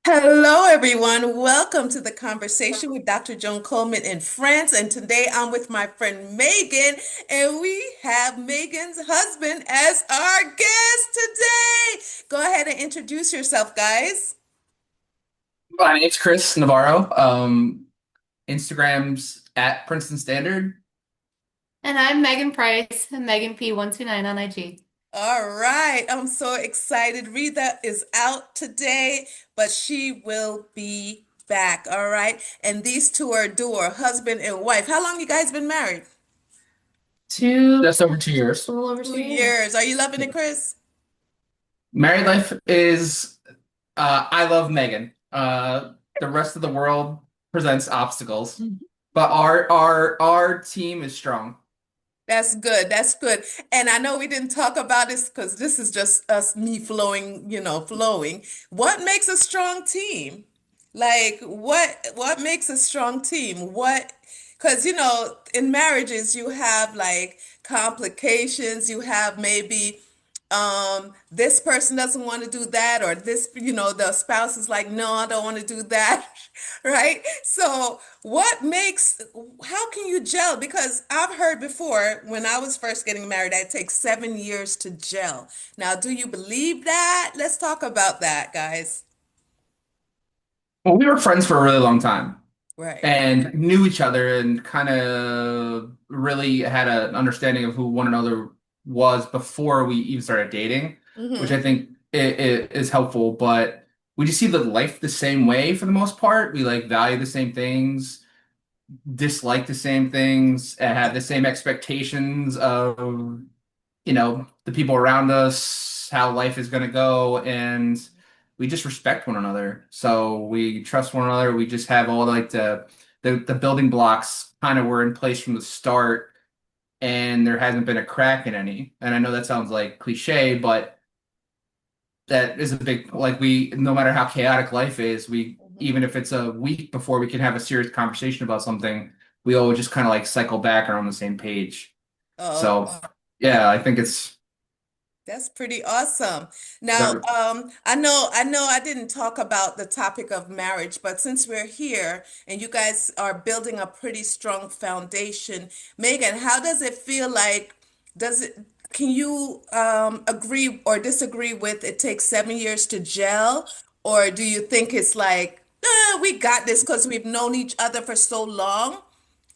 Hello, everyone. Welcome to the conversation with Dr. Joan Coleman in France. And today I'm with my friend Megan, and we have Megan's husband as our guest today. Go ahead and introduce yourself, guys. My name's Chris Navarro. Instagram's at Princeton Standard. And I'm Megan Price, Megan P129 on IG. All right. I'm so excited. Rita is out today, but she will be back. All right. And these two are duo, husband and wife. How long you guys been married? Just over 2 years. A little over Two 2 years. years. Are you loving it, Chris? Married life is, I love Megan. The rest of the world presents obstacles, but our team is strong. That's good. That's good. And I know we didn't talk about this because this is just us, me flowing, flowing. What makes a strong team? Like what makes a strong team? Because in marriages you have like complications, you have maybe this person doesn't want to do that, or this, the spouse is like, no, I don't want to do that, right? So how can you gel? Because I've heard before when I was first getting married, that it takes 7 years to gel. Now, do you believe that? Let's talk about that, guys. Well, we were friends for a really long time Right. and knew each other and kind of really had an understanding of who one another was before we even started dating, which I Mm-hmm. think is helpful. But we just see the life the same way for the most part. We like value the same things, dislike the same things, and have the same expectations of, the people around us, how life is going to go, and we just respect one another. So we trust one another. We just have all like the building blocks kind of were in place from the start, and there hasn't been a crack in any. And I know that sounds like cliche, but that is a big like we no matter how chaotic life is, we Mm-hmm. even if it's a week before we can have a serious conversation about something, we always just kind of like cycle back and are on the same page. Oh, So yeah, I think it's that's pretty awesome. Now, that I know I didn't talk about the topic of marriage, but since we're here and you guys are building a pretty strong foundation, Megan, how does it feel like, does it, can you agree or disagree with it takes 7 years to gel? Or do you think it's like, we got this because we've known each other for so long?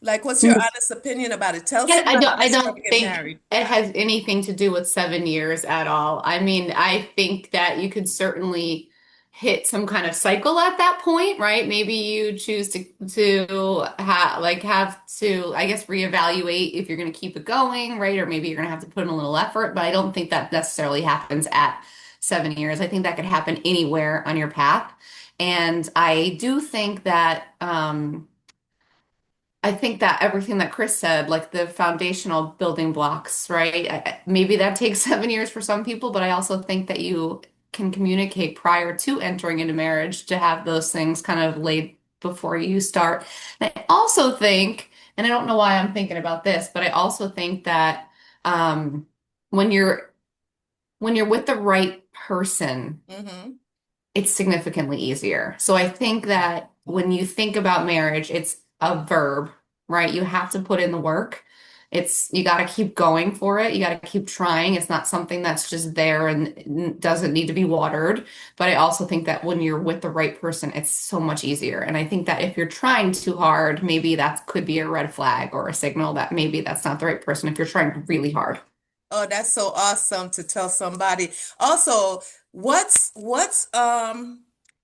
Like, what's your honest opinion about it? Tell Yeah, I somebody don't I before we don't get think married. it has anything to do with 7 years at all. I mean, I think that you could certainly hit some kind of cycle at that point, right? Maybe you choose to have to, I guess, reevaluate if you're going to keep it going, right? Or maybe you're going to have to put in a little effort, but I don't think that necessarily happens at 7 years. I think that could happen anywhere on your path. And I do think that I think that everything that Chris said, like the foundational building blocks, right? Maybe that takes 7 years for some people, but I also think that you can communicate prior to entering into marriage to have those things kind of laid before you start. And I also think, and I don't know why I'm thinking about this, but I also think that um, when you're with the right person, Mm-hmm. it's significantly easier. So I think that when you think about marriage, it's a verb, right? You have to put in the work. You got to keep going for it. You got to keep trying. It's not something that's just there and doesn't need to be watered. But I also think that when you're with the right person, it's so much easier. And I think that if you're trying too hard, maybe that could be a red flag or a signal that maybe that's not the right person if you're trying really hard. Oh, that's so awesome to tell somebody. Also, what's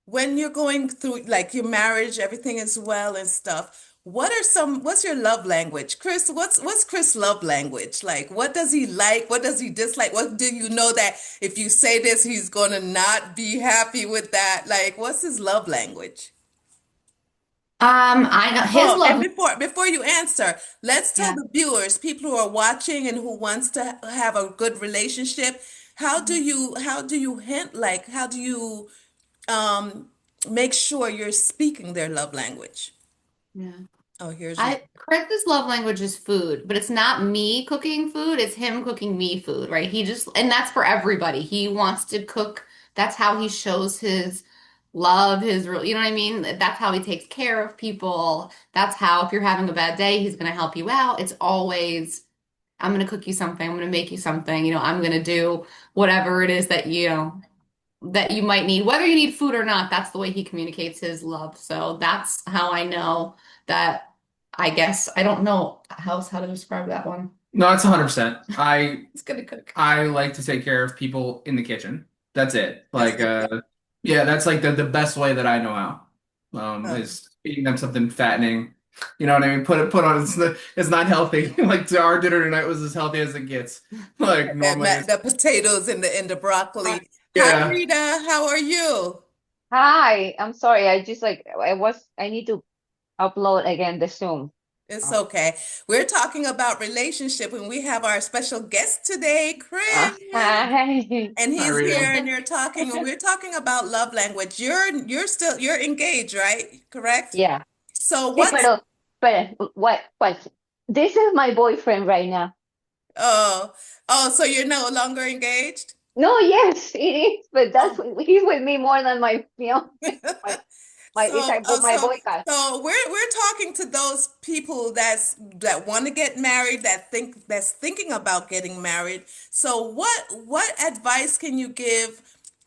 when you're going through like your marriage, everything is well and stuff. What's your love language? Chris, what's Chris' love language? Like what does he like? What does he dislike? What do you know that if you say this, he's gonna not be happy with that? Like what's his love language? I know his Oh, and love. before you answer, let's tell Yeah. the viewers, people who are watching and who wants to have a good relationship, how do you hint like how do you um make sure you're speaking their love language? Yeah. Oh, here's one. Chris's love language is food, but it's not me cooking food, it's him cooking me food, right? And that's for everybody. He wants to cook. That's how he shows his love his real, you know what I mean? That's how he takes care of people. That's how, if you're having a bad day, he's going to help you out. It's always, I'm going to cook you something. I'm going to make you something. I'm going to do whatever it is that that you might need, whether you need food or not. That's the way he communicates his love. So that's how I know that. I guess I don't know how to describe that one. No, it's 100%. It's gonna cook. I like to take care of people in the kitchen. That's it. That's Like, good. yeah, that's like the best way that I know how. Oh, Is feeding them something fattening. You know what I mean? Put on it's not healthy. Like our dinner tonight was as healthy as it gets. Like normally the potatoes and the broccoli. Hi, yeah. Rita. How are you? Hi, I'm sorry. I need to upload again the Zoom. It's Oh. okay. We're talking about relationship, and we have our special guest today, Chris. Hi. And Hi, he's Rita. here, and we're talking about love language. You're engaged, right? Correct? Yeah. So Sí, what's what? This is my boyfriend right now. oh so you're no longer engaged? No, yes, it is, but Oh. he's with me more than my fiance. My it's So, like my boyfriend. we're talking to those people that want to get married, that's thinking about getting married. So, what advice can you give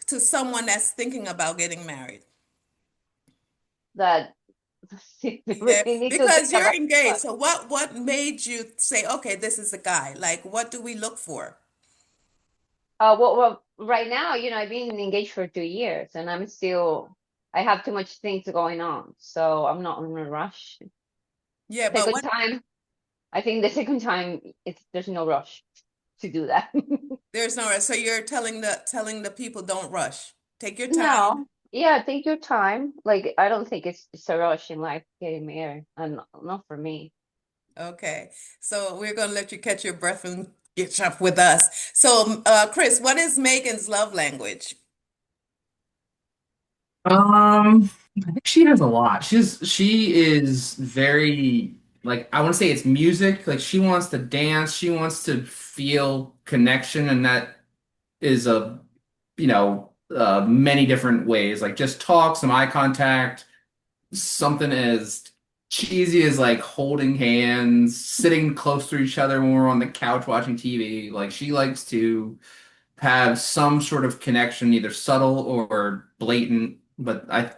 to someone that's thinking about getting married? That Yeah, we need to think because you're about. engaged. So, what made you say, okay, this is the guy? Like, what do we look for? Well, right now, I've been engaged for 2 years, and I have too much things going on, so I'm not in a rush. Yeah, but Second what? time, I think the second time, there's no rush to do that. There's no. So you're telling the people don't rush. Take your time. No, yeah, take your time. Like, I don't think it's a rush in life getting married, and not for me. Okay, so we're gonna let you catch your breath and get up with us. So, Chris, what is Megan's love language? I think she has a lot. She is very like I want to say it's music. Like she wants to dance, she wants to feel connection, and that is many different ways. Like just talk, some eye contact, something as cheesy as like holding hands, sitting close to each other when we're on the couch watching TV. Like she likes to have some sort of connection, either subtle or blatant. But I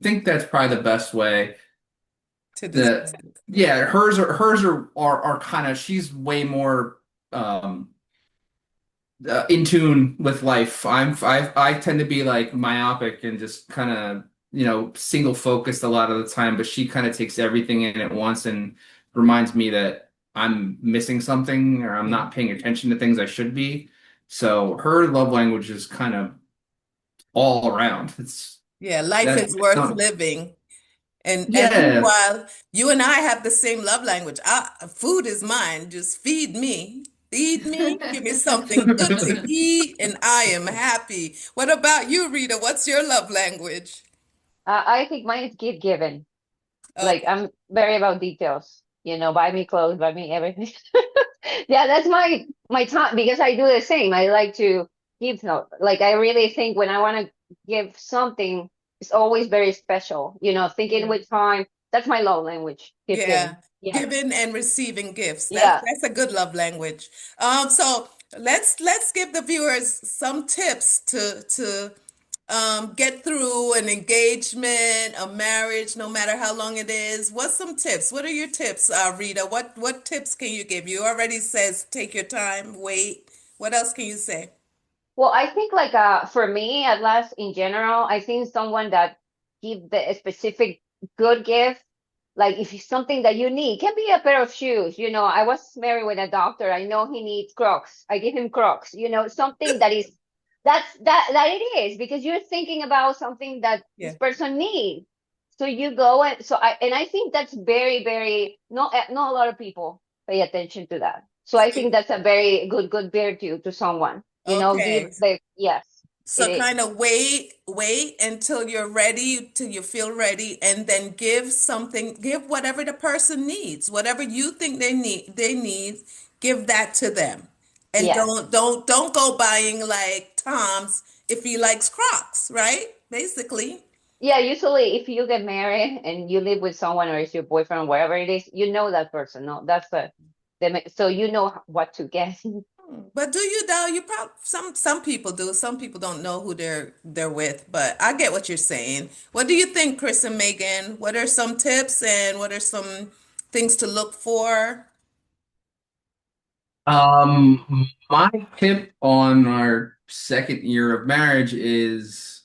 think that's probably the best way To this. that yeah, hers are kind of she's way more in tune with life. I tend to be like myopic and just kind of single focused a lot of the time, but she kind of takes everything in at once and reminds me that I'm missing something or I'm not paying attention to things I should be. So her love language is kind of all around. It's Yeah, life that is worth no, living. And yeah. meanwhile, you and I have the same love language. Food is mine. Just feed me. Feed me. Give me something good to eat, and I am happy. What about you, Rita? What's your love language? I think mine is gift giving. Like, Okay. I'm very about details. Buy me clothes, buy me everything. Yeah, that's my time because I do the same. I like to give no, like I really think when I want to give something, it's always very special. Thinking Yeah. with time. That's my love language, gift Yeah, giving. Yeah, giving and receiving gifts. That's yeah, that's a good love language. So let's give the viewers some tips to get through an engagement, a marriage, no matter how long it is. What's some tips? What are your tips, Rita? What tips can you give? You already says take your time, wait. What else can you say? Well, I think like for me at last in general, I think someone that give the a specific good gift, like if it's something that you need, can be a pair of shoes. I was married with a doctor. I know he needs Crocs. I give him Crocs. Something that is that it is because you're thinking about something that this Yeah. person needs. So you go and I think that's very, very not a lot of people pay attention to that. So I So think that's a very good virtue to someone. Give okay. the yes, it So is. kind of wait until you're ready, till you feel ready, and then give whatever the person needs, whatever you think they need, give that to them. And Yes. don't go buying like Tom's if he likes Crocs, right? Basically. Yeah, usually if you get married and you live with someone or it's your boyfriend, whatever it is, you know that person. No, that's so you know what to get. But do you though? You probably some people do. Some people don't know who they're with, but I get what you're saying. What do you think, Chris and Megan? What are some tips and what are some things to look for? My tip on our second year of marriage is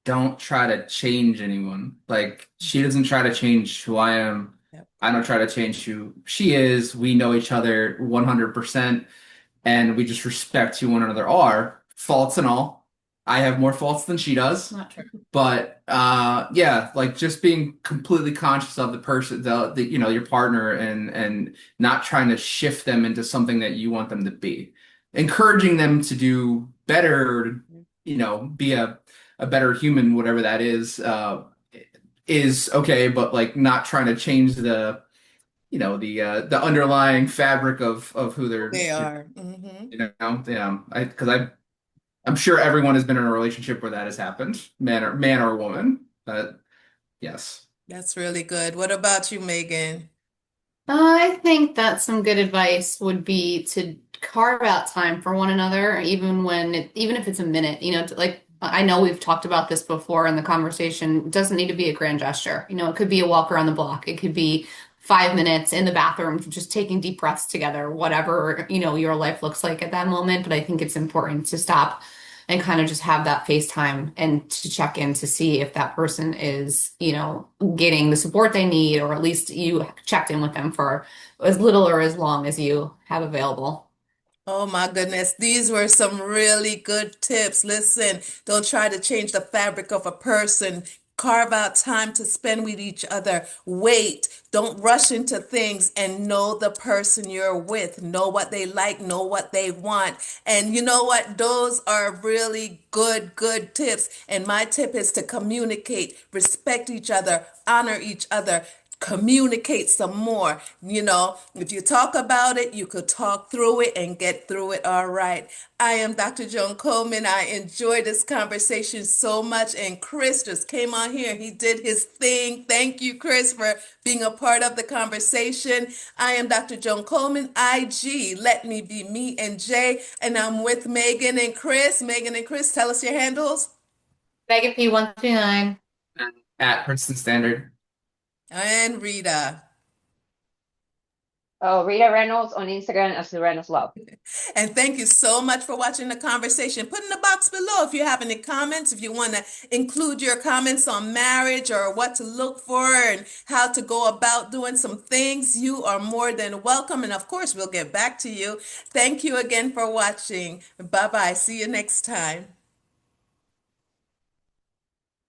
don't try to change anyone. Like, she doesn't try to change who I am. Yep. I don't try to change who she is. We know each other 100%, and we just respect who one another are, faults and all. I have more faults than she does. Not true. But yeah, like just being completely conscious of the person, the your partner, and not trying to shift them into something that you want them to be. Encouraging them to do better, be a better human, whatever that is okay, but like not trying to change the underlying fabric of who they're, They are. Hmm. yeah, I'm sure everyone has been in a relationship where that has happened, man or woman. But yes. That's really good. What about you, Megan? I think that some good advice would be to carve out time for one another, even if it's a minute, like I know we've talked about this before in the conversation. It doesn't need to be a grand gesture. It could be a walk around the block. It could be 5 minutes in the bathroom, just taking deep breaths together, whatever, your life looks like at that moment. But I think it's important to stop and kind of just have that FaceTime and to check in to see if that person is, getting the support they need, or at least you checked in with them for as little or as long as you have available. Oh my goodness, these were some really good tips. Listen, don't try to change the fabric of a person. Carve out time to spend with each other. Wait, don't rush into things and know the person you're with. Know what they like, know what they want. And you know what? Those are really good tips. And my tip is to communicate, respect each other, honor each other, communicate some more. If you talk about it, you could talk through it and get through it all right. I am Dr. Joan Coleman. I enjoyed this conversation so much. And Chris just came on here. He did his thing. Thank you, Chris, for being a part of the conversation. I am Dr. Joan Coleman, IG. Let me be me and Jay. And I'm with Megan and Chris. Megan and Chris, tell us your handles. Megan P 129. At Princeton Standard. And Rita. Oh, Rita Reynolds on Instagram as the Reynolds Love. And thank you so much for watching the conversation. Put in the box below if you have any comments, if you want to include your comments on marriage or what to look for and how to go about doing some things. You are more than welcome. And of course, we'll get back to you. Thank you again for watching. Bye-bye. See you next time.